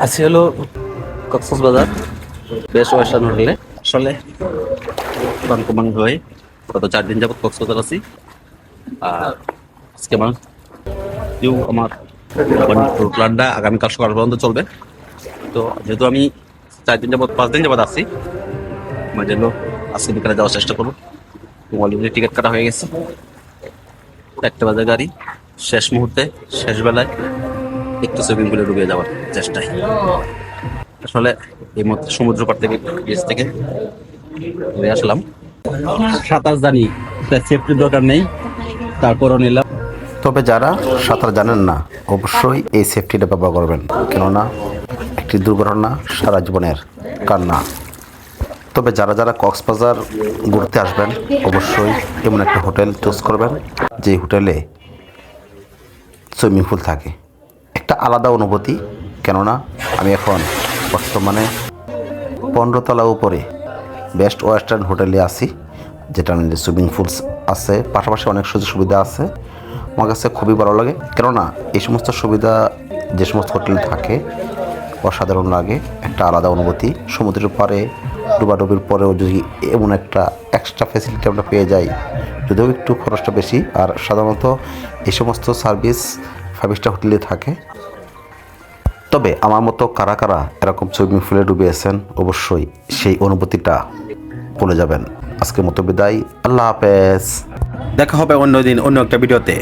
আছি হলো কক্সবাজার বেশ ওয়েস্টার্ন হোটেলে। আসলে বানকুমান হয়ে গত 4 দিন যাবত কক্সবাজার আছি। আর আজকে আমার প্ল্যানটা আগামীকাল সকাল পর্যন্ত চলবে। তো যেহেতু আমি 4 দিন যাবত 5 দিন যাবত আছি, আমার জন্য আজকে বিকালে যাওয়ার চেষ্টা করবো। অলরেডি টিকিট কাটা হয়ে গেছে, 1টা বাজে গাড়ি। শেষ মুহূর্তে, শেষ বেলায় একটু সুইমিং পুলে ডুবে যাওয়ার চেষ্টায়। আসলে এই মধ্যে সমুদ্র পাড় থেকে বিচ থেকে ঘুরে আসলাম। সাঁতার জানি, সেফটির দরকার নেই, তারপরও নিলাম। তবে যারা সাঁতার জানেন না অবশ্যই এই সেফটিটা ব্যবহার করবেন, কেননা একটি দুর্ঘটনা সারা জীবনের কান্না। তবে যারা যারা কক্সবাজার ঘুরতে আসবেন অবশ্যই এমন একটা হোটেল চুজ করবেন যে হোটেলে সুইমিং পুল থাকে। একটা আলাদা অনুভূতি, কেননা আমি এখন বর্তমানে 15 তলা উপরে বেস্ট ওয়েস্টার্ন হোটেলে আছি, যেটা সুইমিং পুলস আছে, পাশাপাশি অনেক সুযোগ সুবিধা আছে। আমার কাছে খুবই ভালো লাগে, কেননা এই সমস্ত সুবিধা যে সমস্ত হোটেলে থাকে অসাধারণ লাগে। একটা আলাদা অনুভূতি, সমুদ্রের পাড়ে ডুবাডুবির পরেও যদি এমন একটা এক্সট্রা ফ্যাসিলিটি আমরা পেয়ে যাই, যদিও একটু খরচটা বেশি। আর সাধারণত এই সমস্ত সার্ভিস 5 স্টার হোটেলে থাকে। তবে আমার মতো কারা কারা এরকম সুইমিং পুলে ডুবিয়েছেন অবশ্যই সেই অনুভূতিটা ভুলে যাবেন। আজকের মতো বিদায়, আল্লাহ হাফেজ। দেখা হবে অন্য দিন অন্য একটা ভিডিওতে।